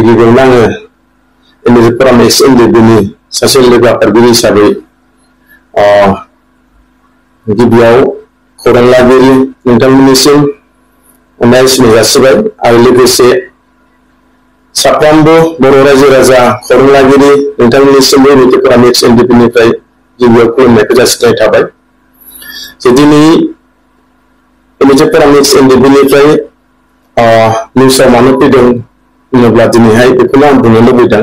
गिबियावनो आङो एलिजिफोराम एक्स एनडिबिनि सासे लोगो आफादगिरि हिसाबै गिबियाव खौरां लागिरि नोंथांमोननिसिम अननाय सिनाय जासिबाय आरो लोगोसे साफ्रोमबो बर' रायजो राजा खौरां लागिरि नोंथांमोननिसिमबो एलिजिफोराम एक्स एनडिबिनिफ्राय गिबियाव खुलुमनायखौ जासिनाय थाबाय। दिनै एलिजिफोराम एक्स एनडिबिनिफ्राय निउसआव मानो फैदों होनोब्ला दिनैहाय बेखौनो आं बुंनो लुबैदों।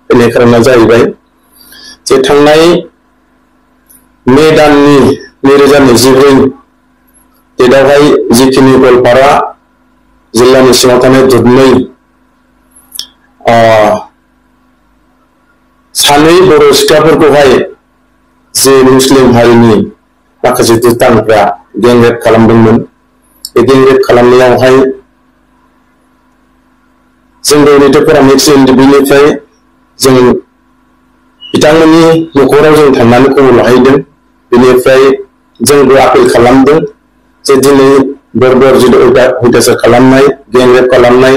फैनाय खारना जाहैबाय जे थांनाय मे दाननि 2024 डेटआवहाय जिखिनि गवालपारा जिल्लानि सिङाव थानाय दुधनै सानै बर' सिख्लाफोरखौहाय जे मुस्लिम हारिनि माखासे दुथांफ्रा गेंरेप खालामदोंमोन। बे गेंरेप खालामनायावहाय जों एलिजिफोराम एक्स एनडिबिनिफ्राय जों बिथांमोननि न'खराव जों थांनानै खबर लाहैदों। बेनिफ्राय जोंबो आपिल खालामदों जे दिनै बर्बर अयथासार खालामनाय गेंरेप खालामनाय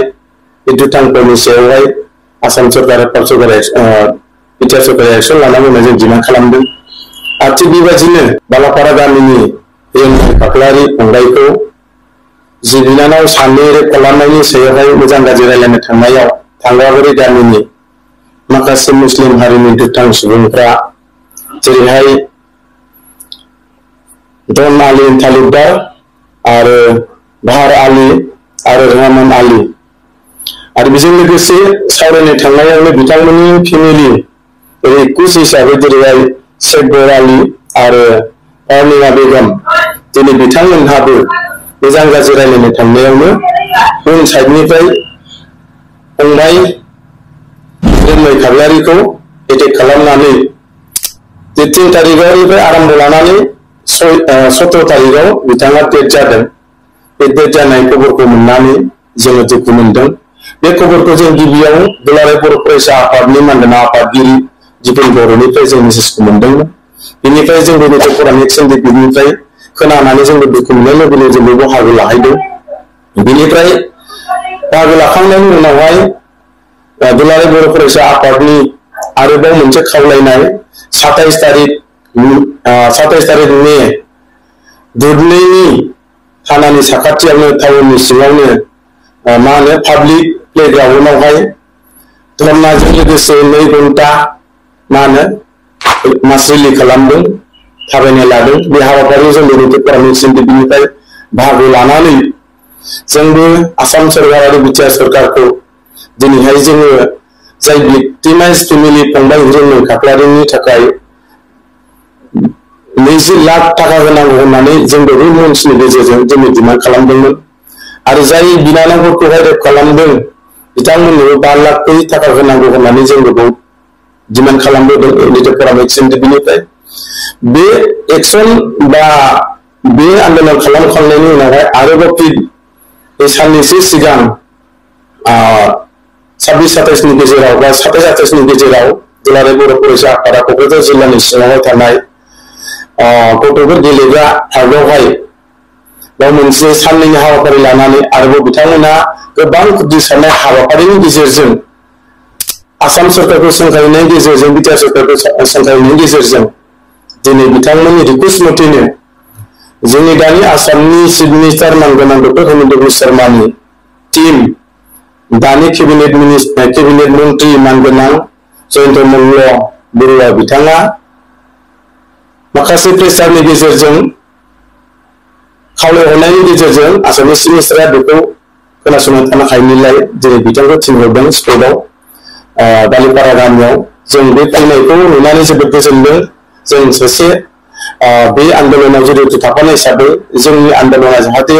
बे दुथांफोरनि सायावहाय आसाम सरकार बिटिआर सरकारा एक्सन लानांगौ होनना जों डिमान्ड खालामदों। आरो थिग बेबायदिनो बालापारा गामिनि हिरेनमय खाख्लारि फंबायखौ जि बिनानाव सानै रेप खालामनायनि सायावहाय मोजां गाज्रि रायलायनो थांनायाव थांग्राबारि गामिनि माखासे मुस्लिम हारिनि दुथां सुबुंफ्रा जेरैहाय डन आली तालुकदार आरो बाहार आली आरो रहमान आली आरो बेजों लोगोसे सावरायनो थांनायावनो बिथांमोननि फेमिलि रिक्वेस्ट हिसाबै जेरैहाय शेख बर आली आरो अर्निमा बेगम दिनै बिथांमोनहाबो मोजां गाज्रि रायलायनो थांनायावनो उन साइडनिफ्राय फंबाय हिरेनमय खाख्लारिखौ एटेक खालामनानै 3 तारिखनिफ्राय आरम्भ लानानै 17 तारिखआव बिथाङा डेथ जादों। बे डेथ जानाय खबरखौ मोननानै जोङो दुखु मोनदों। बे खबरखौ जों गिबियाव दुलाराय बर' फरायसा आफादनि मानगोनां आफादगिरि जितुल बर'निफ्राय जों मेसेजखौ मोनदोंमोन। बेनिफ्राय जोंबो एलिजिफोराम एक्स एनडिबिनिफ्राय खोनानानै जोंबो दुखु मोननाय लोगो लोगो जोंबो बाहागो लाहैदों। बेनिफ्राय बाहागो लाखांनायनि उनावहाय दुलाराय बर' फरायसा आफादनि आरोबाव मोनसे खावलायनाय 27 तारिख मे दुधनैनि थानानि साखाथियावनो टाउननि सिङावनो मा होनो पाब्लिक प्लेग्राउन्डआवहाय धर्नाजों लोगोसे 2 घन्टा मा होनो मास रिलि खालामदों, थाबायनाय लादों। बे हाबाफारियाव जों एलिजिफोराम एक्स एनडिबिनिफ्राय बाहागो लानानै जोंबो आसाम सरकार आरो बिटिआर सरकारखौ दिनैहाय जोङो जाय भिक्टिमाइज फेमिलि फंबाय हिरेनमय खाख्लारिनि थाखाय 20 लाख थाखा होनांगौ होननानै जोंबो बे मन्चनि गेजेरजों जोंनि डिमान्ड खालामदोंमोन। आरो जाय बिनानावफोरखौहाय रेप खालामदों बिथांमोननोबो 5 लाख थाखा होनांगौ होननानै जोंबो डिमान्ड खालामबोदों एलिजिफोराम एक्स एनडिबिनिफ्राय। बे एक्सन बा बे आन्दोलन खालामखांनायनि उनावहाय आरोबाव फिन बे साननैसो सिगां 26-27 नि गेजेराव बा 27-28 नि गेजेराव दुलाराय बर' फरायसा आफादा क'क्राझार जिल्लानि सिङावहाय थानाय गथ'फोर गेलेग्रा पार्कआवहाय बाव मोनसे साननैनि हाबाफारि लानानै आरोबाव बिथांमोना गोबां खुदिसारनाय हाबाफारिनि गेजेरजों आसाम सरकारखौ सोंखारिनायनि गेजेरजों बिटिआर सरकारखौ सोंखारिनायनि गेजेरजों दिनै बिथांमोननि रिक्वेस्ट मथेनो जोंनि दानि आसामनि चिफ मिनिस्टार मानगोनां डक्टर हेमन्त बिश्व शर्मानि टीम दानि केबिनेट मन्त्रि मानगोनां जयन्त मल्ल बरुवा बिथाङा माखासे प्रेसारनि गेजेरजों खावलायहरनायनि गेजेरजों आसामनि चिफ मिनिस्टारा बेखौ खोनासंनो थानो हायैनिलाय दिनै बिथांखौ थिनहरदों स्टेटआव बालिपारा गामियाव। जों बे फैनायखौ नुनानै जोबोद गोजोनदों। जों सासे बे आन्दोलनाव जिहेतु थाफानाय हिसाबै जोंनि आन्दोलना जाहाथे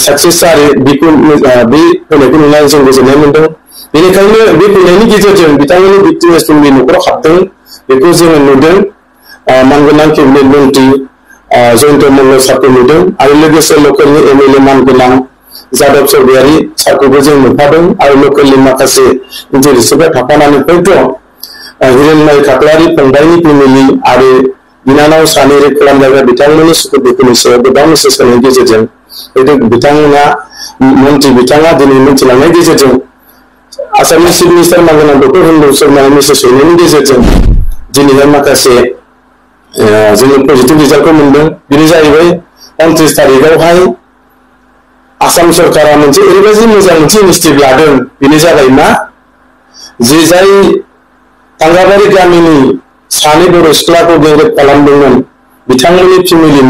साक्सेस जायो बेखौ बे फैनायखौ नुनानै जों गोजोननाय मोनदों। बेनिखायनो बे फैनायनि गेजेरजों बिथांमोननि भिक्टिमफोरनि न'खराव हाबदों बेखौ जोङो नुदों। मानगोनां केबिनेट मन्त्रि जयन्त मल्ल सारखौ नुदों आरो लोगोसे लकेलनि एमएलए मानगोनां जादब चौधुरी सारखौबो जों नुफादों आरो लकेलनि माखासे इन्टारेस्टफोरा थाफानानै हयथ' हिरेनमय खाख्लारि फंबायनि फेमिलि आरो बिनानाव सानै रेप खालामजाग्रा बिथांमोननि सुखु दुखुनि सायाव गोबां मेसेज होनायनि गेजेरजों बिथांमोना मन्त्रि बिथाङा दिनै मिथिलांनायनि गेजेरजों आसामनि चिफ मिनिस्टार मानगोनां डक्टर हिमन्त शर्मानि मेसेज हैनायनि गेजेरजों दिनैहाय माखासे जोङो पजिटिभ रिजाल्टखौ मोनदों। बेनो जाहैबाय 29 तारिखआवहाय आसाम सरकारा मोनसे ओरैबायदि मोजां मोनसे इनिशिएटिभ लादों। बेनो जाबाय मा जे जाय तांगाबारि गामिनि सानै बर' सिख्लाखौ रेप खालामदोंमोन बिथांमोननि फेमिलि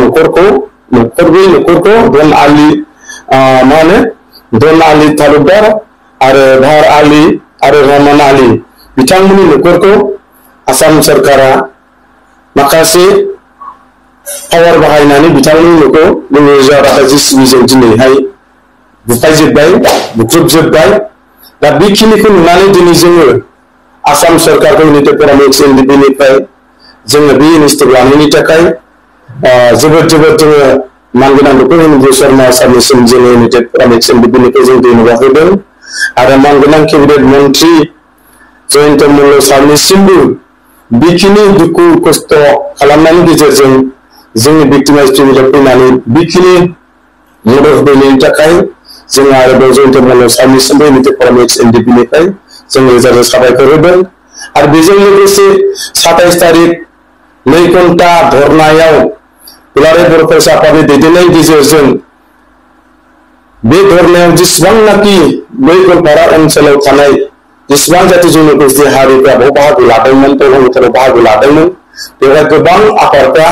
न'खरखौ डन आली तालुकदार आरो भार आली आरो रहमान आली बिथांमोननि न'खरखौ आसाम सरकारा माखासे पावार बाहायनानै बिथांमोननि न'खौ रोजा राजा जिसिबिजों दिनैहाय बुख्रुबजोब्बाय। दा बेखिनिखौ नुनानै दिनै जोङो आसाम सरकारखौ इउनाइटेड फराम एक्स एनडिपिनिफ्राय जोङो बे इनिशिएटिभ लानायनि थाखाय जोबोद जोङो मानगोनां डक्टर हिमन्त शर्मा सारनिसिम जोङो इउनाइटेड फराम एक्स एनडिपिनिफ्राय जों धन्यबाद होदों आरो मानगोनां केबिनेट मन्त्रि जयन्त मल्ल सारनिसिमबो बेखिनि दुखु खस्थ खालामनायनि गेजेरजों जोंनि भिक्टिमाइज फेमिलियाव फैनानै बेखिनि मदद होनायनि थाखाय जों आरोबाव जयन्त मल्ल सारनिसिमबो इउनाइटेड फराम एक्स एनडिपिनिफ्राय जों रोजा साबायखर होदों। आरो बेजों लोगोसे 27 तारिख 2 घन्टा धरनायाव दुलाराय बर' फरायसा आफादनि दैदेननायनि गेजेरजों बे धरनायाव जेसेबांनाखि बै गवालपारा ओनसोलाव थानाय जेसेबां जाथि जनगोष्ठी हारिफ्रा बेयाव बाहागो लादोंमोन प्रग्रामफोराव बाहागो लादोंमोन बेवहाय गोबां आफादफ्रा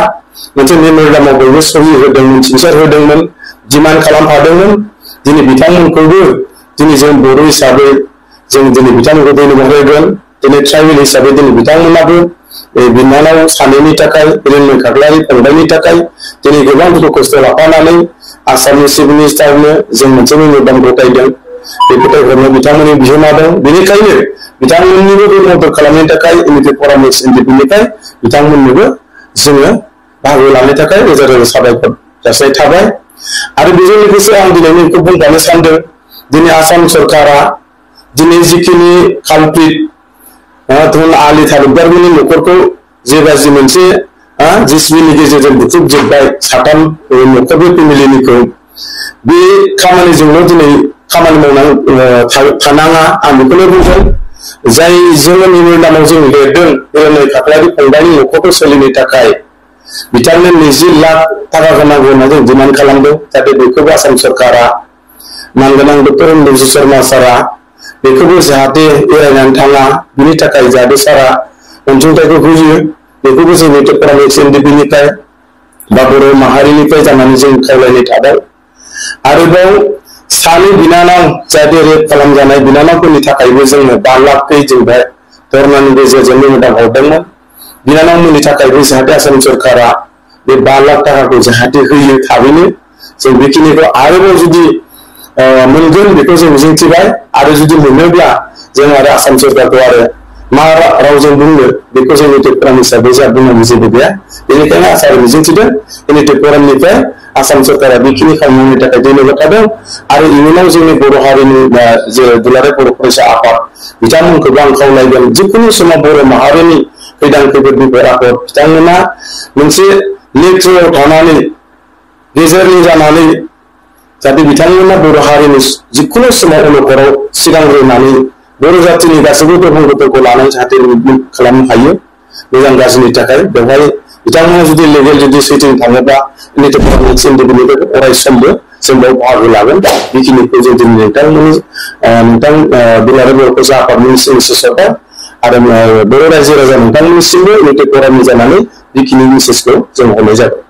मोनसे मेम'रेन्डामाव बयबो सहि होदोंमोन सिगनेसार होदोंमोन डिमान्ड खालामफादोंमोन। दिनै बिथांमोनखौबो दिनै जों बर' हिसाबै जों दिनै बिथांमोनखौ धन्यबाद होगोन। दिनै ट्राइबेल हिसाबै दिनै बिथांमोनाबो बिनानाव सानैनि थाखाय रेलवे खाख्लारि फंबायनि थाखाय दिनै गोबां दुखु खस्थ लाफानानै आसामनि चिफ मिनिस्टारनो जों मोनसे मेम'रेन्डाम गथायदों। बे गथायहरनायाव बिथांमोननि बिहोमा दं। बेनिखायनो बिथांमोननिबो मदद खालामनो थाखाय इउनाइटेड फराम एक्स एनडिपिनिफ्राय बिथांमोननोबो जोङो बाहागो लानो थाखाय रोजा साबायखर जासिनाय थाबाय। आरो बेजों लोगोसे आं दिनै बेखौ बुंफानो सानदों दिनै आसाम सरकारा दिनै जिखिनि कालप्रिट धन आली तालुकदारनि न'खरखौ जेबाजि मोनसे जिसिबिनि गेजेरजों बुख्रुबजोब्बाय साथाम न'खरबो फेमिलिनिखौ बे खामानिजोंल' दिनै खामानि मावनानै थानाङा आं बेखौनो बुंगोन। जाय जोङो मेम'रेन्डामाव जों लिरदों रेलवे खाख्लारि फंबायनि न'खरखौ सोलिनो थाखाय बिथांनो 20 लाख थाखा होनांगौ होनना जों डिमान्ड खालामदों। जाहाथे बेखौबो आसाम सरकारा मानगोनां डक्टर हिमन्त शर्मा सारा बेखौबो जाहाथे एरायनानै थाङा बिनि थाखाय जाहाथे सारा अनसुंथाइखौ होयो बेखौबो जों इउनाइटेड फराम एक्स एनडिपिनिफ्राय बा बर' माहारिनिफ्राय जानानै जों खावलायनाय थाबाय। आरोबाव सानै बिनानाव जाहाथे रेप खालामजानाय बिनानावफोरनि थाखायबो जोङो 5 लाखै जों बे धरनानि गेजेरजों मेम'रेन्डाम हरदोंमोन। बिनानावमोननि थाखायबो जाहाथे आसाम सरकारा बे 5 लाख थाखाखौ जाहाथे होयो थाबैनो जों बेखिनिखौ आरोबाव जुदि मोनगोन बेखौ जों मिजिंथिबाय। आरो जुदि मोनोब्ला जों आरो आसाम सरकारखौ आरो मा रावजों बुंनो बेखौ जों इउनाइटेड फराम हिसाबै जोंहा बुंनांगौ जेबो गैया। बेनिखायनो आसा मिजिंथिदों इउनाइटेड फरामनिफ्राय आसाम सरकारा बेखिनि खामानिनि थाखाय धन्यबाद थादों। आरो इयुनाव जोंनि बर' हारिनि जे दुलाराय बर' फरायसा आफाद बिथांमोनखौबो आं खावलायगोन जिखुनु समाव बर' माहारिनि खैदां खैफोद आफाद बिथांमोना मोनसे लेट्रियाव थानानै गेजेरनि जानानै जाहाथे बिथांमोना बर' हारिनि जिखुनु समाव अलखदाव सिगांग्रोनानै बर' जातिनि गासैबो गथ'फोरखौ लानानै जाहाथे मुभमेन्ट खालामनो हायो मोजां गाज्रिनि थाखाय। बेवहाय बिथांमोना जुदि लेगेल जुदि सैथो थाङोबा इउनाइटेड फराम एक्स एनडिपिनिफ्राय अराय समबो जों बेयाव बाहागो लागोन। बेखिनिखौ जों दिनै नोंथां दुलाराय बर' फरायसा आफादनि मेसेज हरबाय आरो बर' रायजो राजा नोंथांमोननिसिमबो इउनाइटेड फरामनि जानानै बेखिनि मेसेजखौ जों हरनाय जाबाय।